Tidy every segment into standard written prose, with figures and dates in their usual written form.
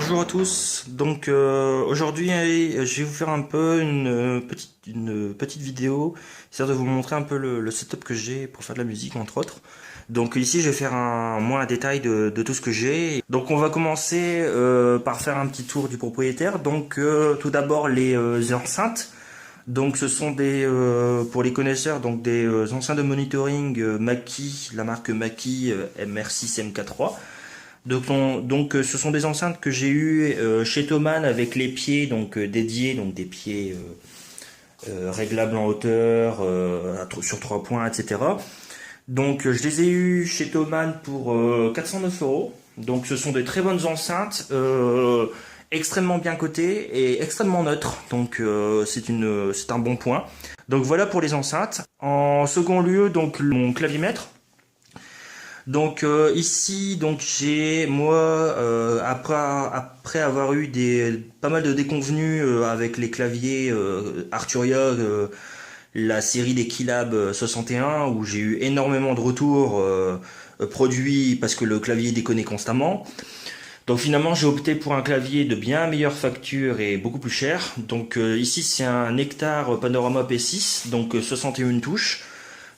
Bonjour à tous. Donc aujourd'hui, je vais vous faire un peu une petite vidéo, histoire de vous montrer un peu le setup que j'ai pour faire de la musique, entre autres. Donc ici, je vais faire un détail de tout ce que j'ai. Donc on va commencer par faire un petit tour du propriétaire. Donc tout d'abord les enceintes. Donc ce sont pour les connaisseurs, donc des enceintes de monitoring Mackie, la marque Mackie MR6 MK3. Ce sont des enceintes que j'ai eues chez Thomann avec les pieds dédiés, donc des pieds réglables en hauteur, sur 3 points, etc. Donc je les ai eues chez Thomann pour 409 euros. Donc ce sont des très bonnes enceintes, extrêmement bien cotées et extrêmement neutres. Donc c'est un bon point. Donc voilà pour les enceintes. En second lieu, donc mon clavier-mètre. Donc ici, donc j'ai moi après avoir eu pas mal de déconvenues avec les claviers Arturia, la série des Keylab 61, où j'ai eu énormément de retours produits parce que le clavier déconnait constamment. Donc finalement j'ai opté pour un clavier de bien meilleure facture et beaucoup plus cher. Donc ici c'est un Nectar Panorama P6, donc 61 touches.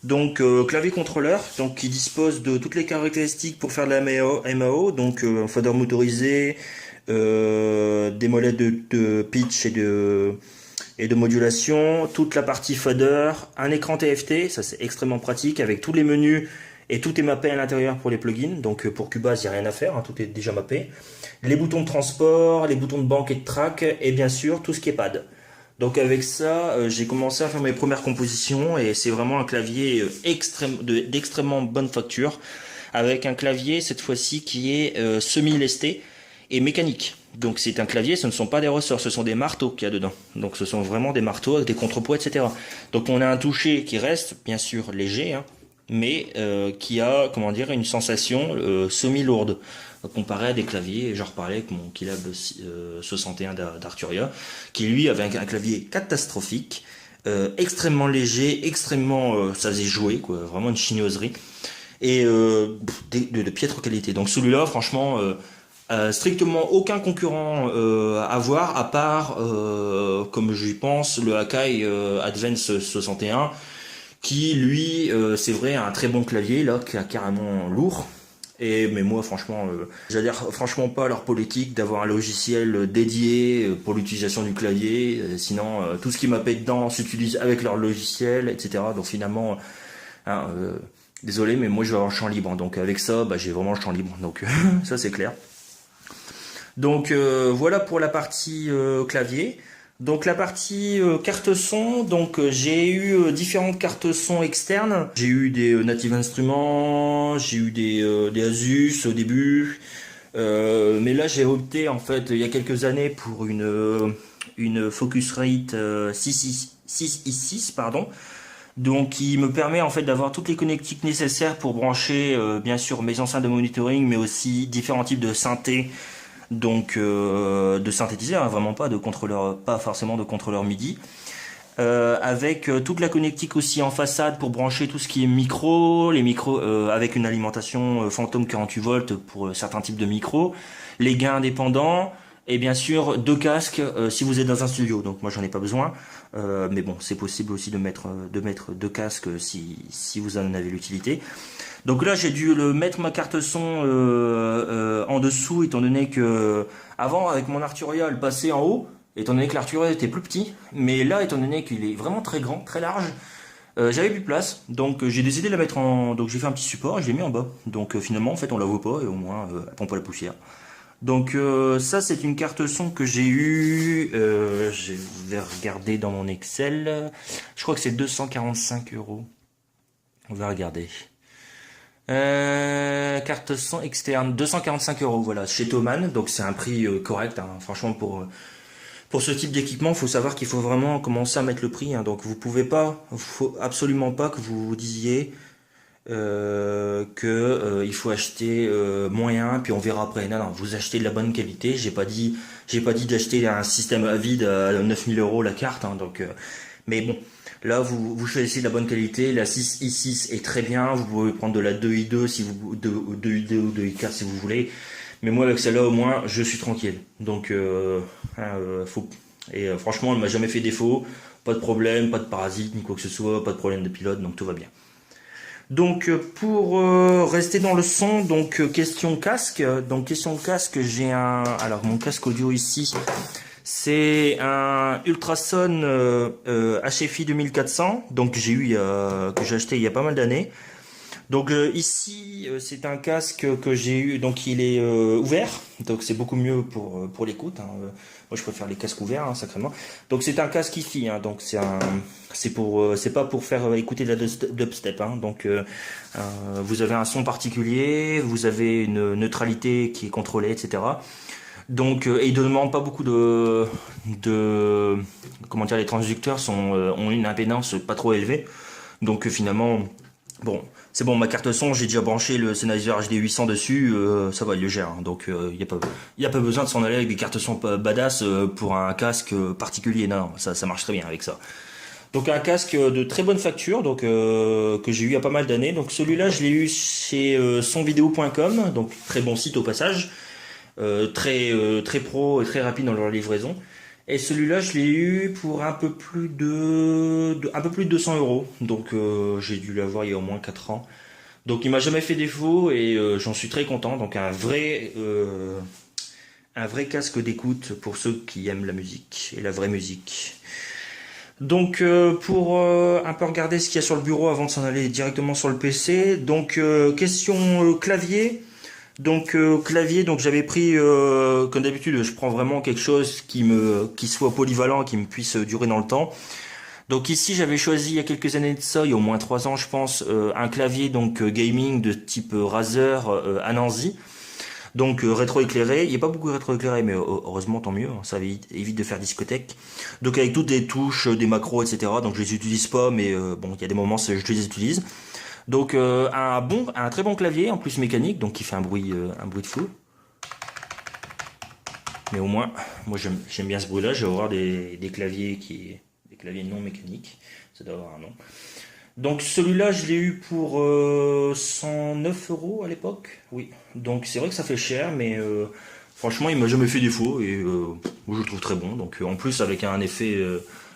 Donc clavier contrôleur, donc qui dispose de toutes les caractéristiques pour faire de la MAO, donc un fader motorisé, des molettes de pitch et de modulation, toute la partie fader, un écran TFT, ça c'est extrêmement pratique avec tous les menus et tout est mappé à l'intérieur pour les plugins. Donc pour Cubase, il n'y a rien à faire, hein, tout est déjà mappé. Les boutons de transport, les boutons de banque et de track et bien sûr tout ce qui est pad. Donc avec ça, j'ai commencé à faire mes premières compositions et c'est vraiment un clavier d'extrêmement bonne facture, avec un clavier cette fois-ci qui est semi-lesté et mécanique. Donc c'est un clavier, ce ne sont pas des ressorts, ce sont des marteaux qu'il y a dedans. Donc ce sont vraiment des marteaux avec des contrepoids, etc. Donc on a un toucher qui reste bien sûr léger, hein, mais qui a, comment dire, une sensation semi-lourde, comparé à des claviers. J'en reparlais avec mon Keylab 61 d'Arturia, qui lui avait un clavier catastrophique, extrêmement léger, ça faisait jouer, quoi, vraiment une chignoserie, et de piètre qualité. Donc celui-là, franchement, strictement aucun concurrent à voir, à part, comme je pense, le Akai Advance 61, qui lui, c'est vrai, a un très bon clavier là, qui est carrément lourd. Mais moi franchement, j'adhère franchement pas à leur politique d'avoir un logiciel dédié pour l'utilisation du clavier. Sinon, tout ce qui m'a payé dedans s'utilise avec leur logiciel, etc. Donc finalement, hein, désolé, mais moi je vais avoir le champ libre. Donc avec ça, j'ai vraiment le champ libre. Donc ça c'est clair. Donc voilà pour la partie clavier. Donc la partie carte son, donc j'ai eu différentes cartes son externes. J'ai eu des Native Instruments, j'ai eu des Asus au début, mais là j'ai opté en fait il y a quelques années pour une Focusrite 6i6 pardon. Donc qui me permet en fait d'avoir toutes les connectiques nécessaires pour brancher bien sûr mes enceintes de monitoring, mais aussi différents types de synthés. Donc de synthétiseur, hein, vraiment pas de contrôleur, pas forcément de contrôleur MIDI, avec toute la connectique aussi en façade pour brancher tout ce qui est micro, les micros avec une alimentation Phantom 48 volts pour certains types de micros, les gains indépendants et bien sûr 2 casques si vous êtes dans un studio. Donc moi j'en ai pas besoin, mais bon c'est possible aussi de mettre 2 casques si vous en avez l'utilité. Donc là j'ai dû mettre ma carte son en dessous, étant donné que avant avec mon Arturia elle passait en haut, étant donné que l'Arturia était plus petit, mais là étant donné qu'il est vraiment très grand, très large, j'avais plus de place, donc j'ai décidé de la mettre donc j'ai fait un petit support et je l'ai mis en bas. Donc finalement en fait on la voit pas et au moins elle prend pas la poussière. Donc ça c'est une carte son que j'ai eue, je vais regarder dans mon Excel, je crois que c'est 245 euros. On va regarder. Carte son externe 245 euros, voilà, chez Thomann. Donc c'est un prix correct, hein. Franchement pour ce type d'équipement faut savoir qu'il faut vraiment commencer à mettre le prix, hein. Donc vous pouvez pas, faut absolument pas que vous vous disiez il faut acheter moyen puis on verra après. Non, vous achetez de la bonne qualité. J'ai pas dit d'acheter un système à vide à 9000 euros la carte, hein. Donc mais bon, là vous choisissez de la bonne qualité. La 6i6 est très bien. Vous pouvez prendre de la 2i2 si vous 2i2 ou 2i4 si vous voulez. Mais moi avec celle-là au moins je suis tranquille. Donc franchement elle m'a jamais fait défaut, pas de problème, pas de parasites ni quoi que ce soit, pas de problème de pilote, donc tout va bien. Donc pour rester dans le son, donc question casque. Donc question casque, j'ai alors mon casque audio ici, c'est un Ultrason HFI 2400. Donc que j'ai acheté il y a pas mal d'années. Donc ici c'est un casque que j'ai eu, donc il est ouvert, donc c'est beaucoup mieux pour l'écoute. Hein. Moi je préfère les casques ouverts, hein, sacrément. Donc c'est un casque hi-fi, hein, donc c'est pas pour faire écouter de la dubstep. Hein. Donc vous avez un son particulier, vous avez une neutralité qui est contrôlée, etc. Donc et il ne demande pas beaucoup de comment dire, les transducteurs ont une impédance pas trop élevée. Donc finalement bon, c'est bon, ma carte son, j'ai déjà branché le Sennheiser HD 800 dessus, ça va, il le gère. Hein. Donc il y a pas besoin de s'en aller avec des cartes son badass pour un casque particulier. Non, ça marche très bien avec ça. Donc un casque de très bonne facture, donc que j'ai eu il y a pas mal d'années. Donc celui-là, je l'ai eu chez sonvideo.com, donc très bon site au passage, très pro et très rapide dans leur livraison. Et celui-là, je l'ai eu pour un peu plus de 200 euros. Donc j'ai dû l'avoir il y a au moins 4 ans. Donc il m'a jamais fait défaut et j'en suis très content. Donc un vrai casque d'écoute pour ceux qui aiment la musique et la vraie musique. Donc pour un peu regarder ce qu'il y a sur le bureau avant de s'en aller directement sur le PC. Donc question clavier. Donc clavier, donc j'avais pris comme d'habitude, je prends vraiment quelque chose qui soit polyvalent, qui me puisse durer dans le temps. Donc ici j'avais choisi il y a quelques années de ça, il y a au moins 3 ans je pense, un clavier donc gaming de type Razer Anansi. Donc rétroéclairé, il n'y a pas beaucoup de rétroéclairé, mais heureusement tant mieux, hein, ça évite de faire discothèque. Donc avec toutes les touches, des macros, etc. Donc je les utilise pas, mais bon, il y a des moments je les utilise. Donc un très bon clavier, en plus mécanique, donc qui fait un bruit de fou. Mais au moins, moi j'aime bien ce bruit-là. Je vais avoir des claviers non mécaniques. Ça doit avoir un nom. Donc celui-là, je l'ai eu pour 109 euros à l'époque. Oui. Donc c'est vrai que ça fait cher, mais franchement, il m'a jamais fait défaut et je le trouve très bon. Donc en plus avec un effet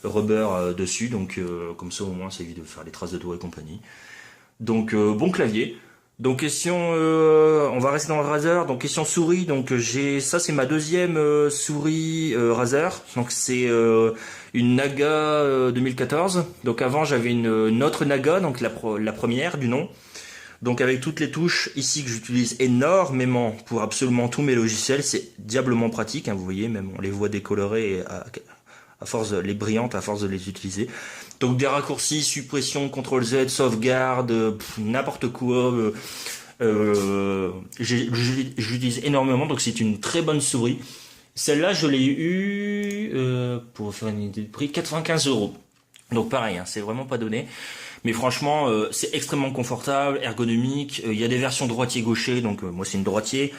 rubber dessus, donc comme ça au moins ça évite de faire des traces de doigts et compagnie. Donc bon clavier. Donc question, on va rester dans le Razer. Donc question souris. Donc ça c'est ma deuxième souris Razer. Donc c'est une Naga 2014. Donc avant j'avais une autre Naga, donc la première du nom. Donc avec toutes les touches ici que j'utilise énormément pour absolument tous mes logiciels, c'est diablement pratique. Hein, vous voyez, même on les voit décolorées à force les brillantes à force de les utiliser. Donc des raccourcis, suppression, CTRL Z, sauvegarde, n'importe quoi. J'utilise énormément, donc c'est une très bonne souris. Celle-là, je l'ai eu pour faire une idée de prix, 95 euros. Donc pareil, hein, c'est vraiment pas donné. Mais franchement, c'est extrêmement confortable, ergonomique. Il y a des versions droitier-gaucher, donc moi c'est une droitier.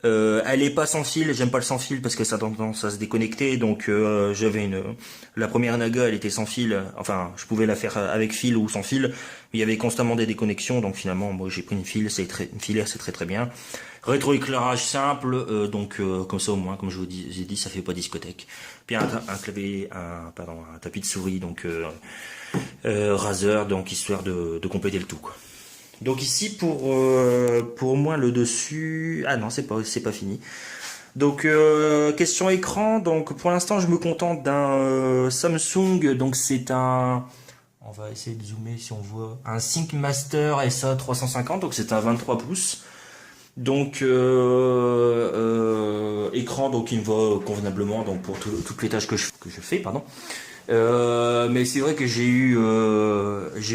Elle est pas sans fil, j'aime pas le sans fil parce que ça a tendance à se déconnecter, donc la première Naga elle était sans fil, enfin je pouvais la faire avec fil ou sans fil, mais il y avait constamment des déconnexions, donc finalement moi j'ai pris une filaire, c'est très très bien. Rétroéclairage simple, comme ça au moins, comme je vous ai dit, ça fait pas discothèque. Puis un clavier, un tapis de souris, donc Razer, donc histoire de compléter le tout quoi. Donc ici pour au moins le dessus, ah non c'est pas fini. Donc question écran, donc pour l'instant je me contente d'un Samsung, donc c'est on va essayer de zoomer si on voit, un ThinkMaster SA350, donc c'est un 23 pouces. Donc écran donc il me va convenablement donc pour toutes les tâches que je fais pardon. Mais c'est vrai que j'ai eu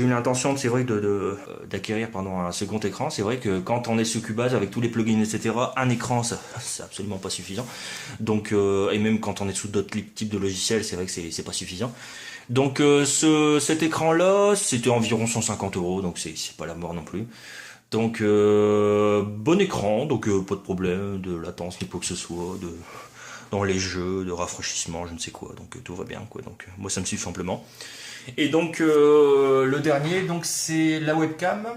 l'intention, c'est vrai d'acquérir un second écran. C'est vrai que quand on est sous Cubase avec tous les plugins etc, un écran c'est absolument pas suffisant. Donc et même quand on est sous d'autres types de logiciels, c'est vrai que c'est pas suffisant. Donc cet écran là c'était environ 150 euros, donc c'est pas la mort non plus. Donc bon écran, donc pas de problème de latence ni quoi que ce soit, dans les jeux, de rafraîchissement, je ne sais quoi, donc tout va bien quoi, donc moi ça me suffit amplement. Et donc le dernier, donc c'est la webcam.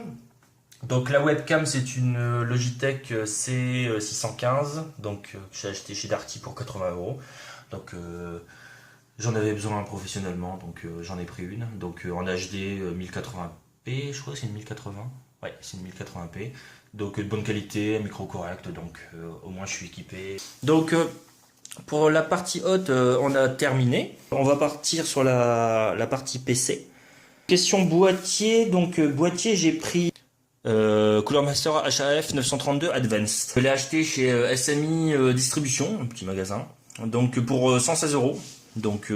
Donc la webcam c'est une Logitech C615 donc que j'ai acheté chez Darty pour 80 €. Donc j'en avais besoin professionnellement donc j'en ai pris une. Donc en HD 1080p, je crois que c'est une 1080. Ouais, c'est une 1080p. Donc de bonne qualité, un micro correct, donc au moins je suis équipé. Donc pour la partie haute, on a terminé. On va partir sur la partie PC. Question boîtier, donc boîtier j'ai pris Cooler Master HAF 932 Advanced. Je l'ai acheté chez SMI Distribution, un petit magasin, donc pour 116 €. Donc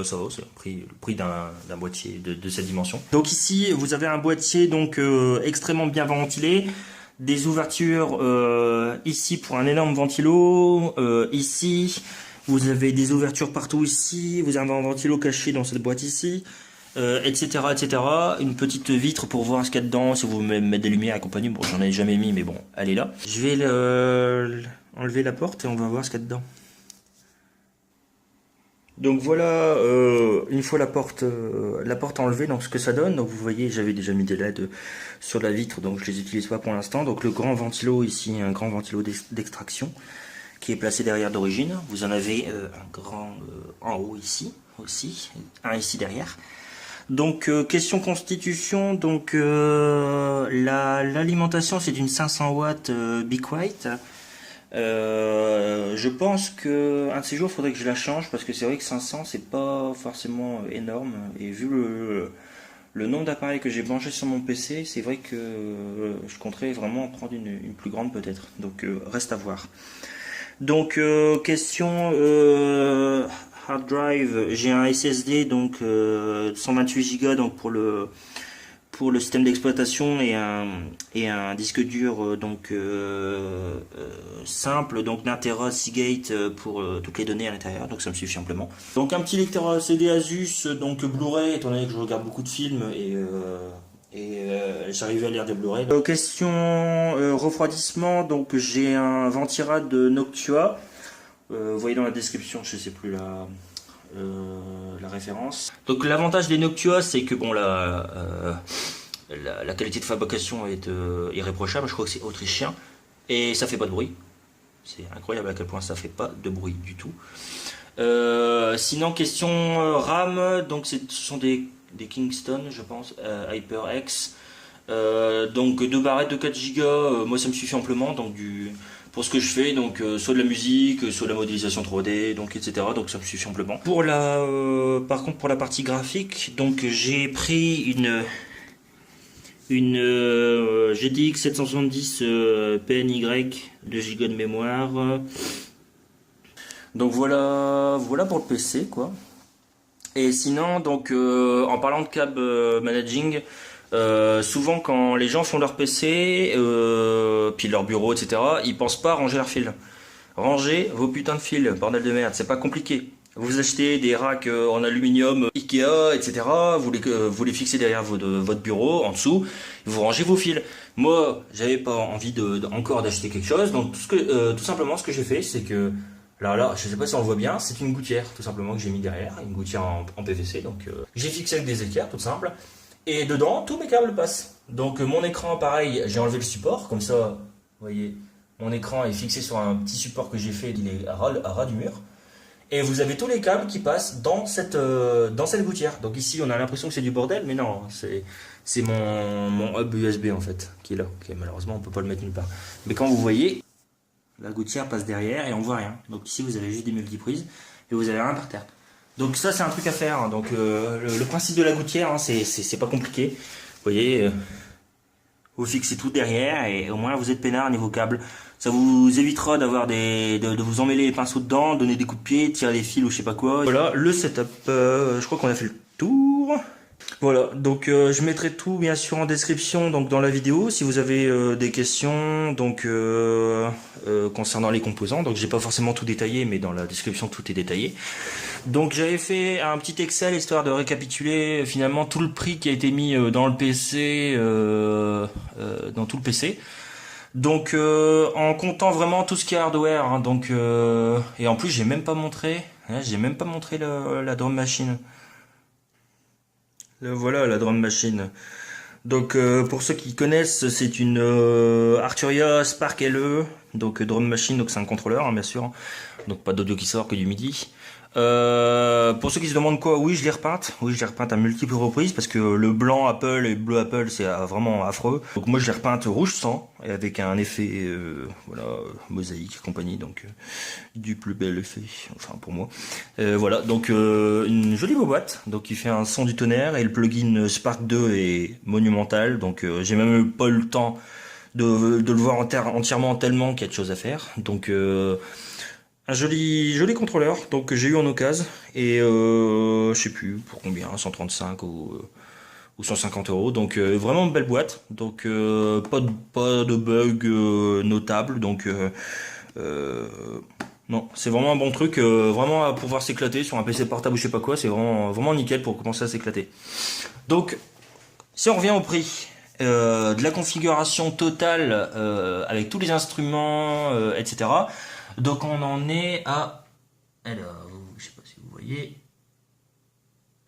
ça va, c'est le prix d'un boîtier de cette dimension. Donc ici vous avez un boîtier donc extrêmement bien ventilé, des ouvertures ici pour un énorme ventilo, ici vous avez des ouvertures partout ici, vous avez un ventilo caché dans cette boîte ici. Etc., etc. Une petite vitre pour voir ce qu'il y a dedans, si vous voulez mettre des lumières et compagnie. Bon, j'en ai jamais mis, mais bon, elle est là. Je vais enlever la porte et on va voir ce qu'il y a dedans. Donc voilà, une fois la porte enlevée, donc ce que ça donne. Donc vous voyez, j'avais déjà mis des LED sur la vitre, donc je les utilise pas pour l'instant. Donc le grand ventilo ici, un grand ventilo d'extraction qui est placé derrière d'origine. Vous en avez un grand en haut ici aussi, un ici derrière. Donc question constitution, donc l'alimentation c'est d'une 500 watts Be Quiet. Je pense que un de ces jours il faudrait que je la change parce que c'est vrai que 500 c'est pas forcément énorme et vu le nombre d'appareils que j'ai branchés sur mon PC, c'est vrai que je compterais vraiment prendre une plus grande peut-être. Donc reste à voir. Donc question hard drive, j'ai un SSD donc 128 Go donc pour le système d'exploitation et un disque dur donc simple donc d'un Tera Seagate pour toutes les données à l'intérieur, donc ça me suffit amplement. Donc un petit lecteur CD Asus donc Blu-ray étant donné que je regarde beaucoup de films et j'arrive à lire des Blu-ray. Question refroidissement, donc j'ai un Ventirad de Noctua. Vous voyez dans la description, je sais plus la référence. Donc l'avantage des Noctua, c'est que bon la qualité de fabrication est irréprochable. Je crois que c'est autrichien et ça fait pas de bruit. C'est incroyable à quel point ça fait pas de bruit du tout. Sinon question RAM, donc ce sont des Kingston, je pense, HyperX. Donc 2 barrettes de 4 Go, moi ça me suffit amplement. Donc pour ce que je fais, donc soit de la musique, soit de la modélisation 3D, donc etc. Donc ça me suffit amplement. Par contre pour la partie graphique, donc j'ai pris une GTX 770 PNY 2 Go de mémoire. Donc voilà pour le PC quoi. Et sinon donc en parlant de câble managing, souvent quand les gens font leur PC, puis leur bureau, etc., ils pensent pas à ranger leurs fils. Rangez vos putains de fils, bordel de merde, c'est pas compliqué. Vous achetez des racks en aluminium Ikea, etc., vous les fixez derrière votre bureau, en dessous, vous rangez vos fils. Moi, j'avais pas envie encore d'acheter quelque chose, donc tout simplement ce que j'ai fait, c'est que là, je sais pas si on le voit bien, c'est une gouttière, tout simplement, que j'ai mis derrière, une gouttière en PVC, donc j'ai fixé avec des équerres, tout simple. Et dedans, tous mes câbles passent. Donc mon écran, pareil, j'ai enlevé le support, comme ça, vous voyez, mon écran est fixé sur un petit support que j'ai fait, il est à ras du mur. Et vous avez tous les câbles qui passent dans cette gouttière. Donc ici, on a l'impression que c'est du bordel, mais non, c'est mon hub USB en fait, qui est là. Okay, malheureusement, on peut pas le mettre nulle part. Mais quand vous voyez, la gouttière passe derrière et on voit rien. Donc ici, vous avez juste des multiprises et vous avez rien par terre. Donc ça c'est un truc à faire, hein. Donc le principe de la gouttière, hein, c'est pas compliqué. Vous voyez, vous fixez tout derrière et au moins vous êtes peinard niveau câble. Ça vous évitera de vous emmêler les pinceaux dedans, donner des coups de pied, tirer les fils ou je sais pas quoi. Voilà le setup, je crois qu'on a fait le tour. Voilà, donc je mettrai tout bien sûr en description donc dans la vidéo si vous avez des questions donc concernant les composants. Donc j'ai pas forcément tout détaillé mais dans la description tout est détaillé. Donc j'avais fait un petit Excel histoire de récapituler finalement tout le prix qui a été mis dans le PC dans tout le PC. Donc en comptant vraiment tout ce qui est hardware hein, donc et en plus j'ai même pas montré la drum machine. Voilà la drum machine. Donc pour ceux qui connaissent, c'est une Arturia Spark LE, donc drum machine, donc c'est un contrôleur hein, bien sûr, donc pas d'audio qui sort que du MIDI. Pour ceux qui se demandent quoi, oui je l'ai repeinte, à multiples reprises parce que le blanc Apple et le bleu Apple c'est vraiment affreux. Donc moi je l'ai repeinte rouge sang et avec un effet voilà mosaïque et compagnie, donc du plus bel effet, enfin pour moi. Voilà donc une jolie boîte, donc qui fait un son du tonnerre et le plugin Spark 2 est monumental, donc j'ai même pas eu le temps de le voir entièrement tellement qu'il y a de choses à faire. Donc un joli contrôleur donc que j'ai eu en occasion et je sais plus pour combien 135 ou 150 €, donc vraiment une belle boîte, donc pas de bug notable, donc euh, non c'est vraiment un bon truc, vraiment à pouvoir s'éclater sur un PC portable ou je sais pas quoi, c'est vraiment nickel pour commencer à s'éclater. Donc si on revient au prix de la configuration totale avec tous les instruments, etc. Donc on en est à... Alors, je sais pas si vous voyez.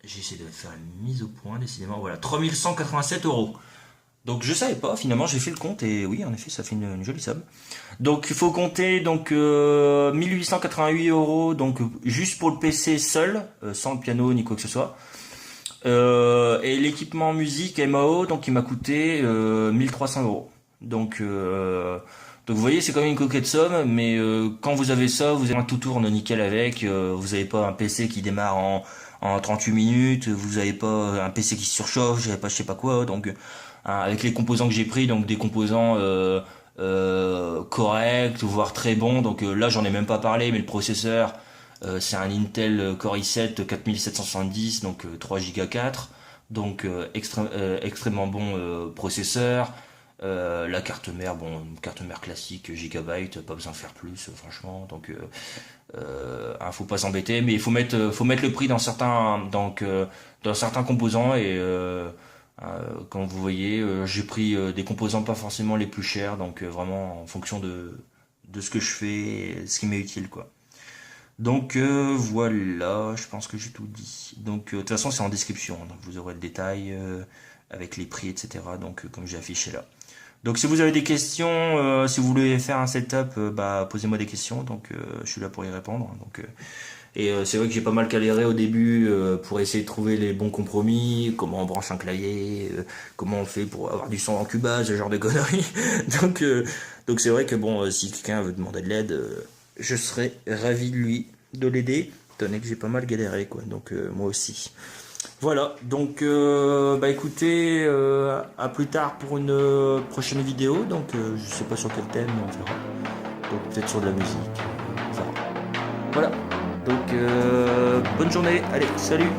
J'essaie de faire une mise au point, décidément. Voilà, 3 187 €. Donc je savais pas, finalement j'ai fait le compte et oui en effet ça fait une jolie somme. Donc il faut compter donc 1 888 € donc juste pour le PC seul, sans le piano ni quoi que ce soit. Et l'équipement musique MAO donc il m'a coûté 1 300 €. Donc vous voyez c'est quand même une coquette somme, mais quand vous avez ça, vous avez un tout tourne nickel avec, vous n'avez pas un PC qui démarre en 38 minutes, vous n'avez pas un PC qui se surchauffe, j'avais pas je sais pas quoi, donc avec les composants que j'ai pris, donc des composants corrects, voire très bons, donc là j'en ai même pas parlé, mais le processeur c'est un Intel Core i7 4770, donc 3 Go 4, donc extrêmement bon processeur. La carte mère, bon, carte mère classique, gigabyte, pas besoin de faire plus, franchement. Donc, faut pas s'embêter, mais il faut mettre le prix dans dans certains composants et comme vous voyez, j'ai pris des composants pas forcément les plus chers, donc vraiment en fonction de ce que je fais, et ce qui m'est utile, quoi. Donc voilà, je pense que j'ai tout dit. Donc de toute façon c'est en description, donc vous aurez le détail avec les prix, etc. Donc comme j'ai affiché là. Donc si vous avez des questions, si vous voulez faire un setup, bah posez-moi des questions. Donc je suis là pour y répondre. Donc c'est vrai que j'ai pas mal galéré au début pour essayer de trouver les bons compromis, comment on branche un clavier, comment on fait pour avoir du son en cubase, ce genre de conneries. donc donc c'est vrai que bon, si quelqu'un veut demander de l'aide, je serais ravi de l'aider, étant donné que j'ai pas mal galéré quoi. Donc moi aussi. Voilà, donc bah écoutez, à plus tard pour une prochaine vidéo. Donc je sais pas sur quel thème, on verra. Donc peut-être sur de la musique, on verra. Voilà, donc bonne journée, allez, salut.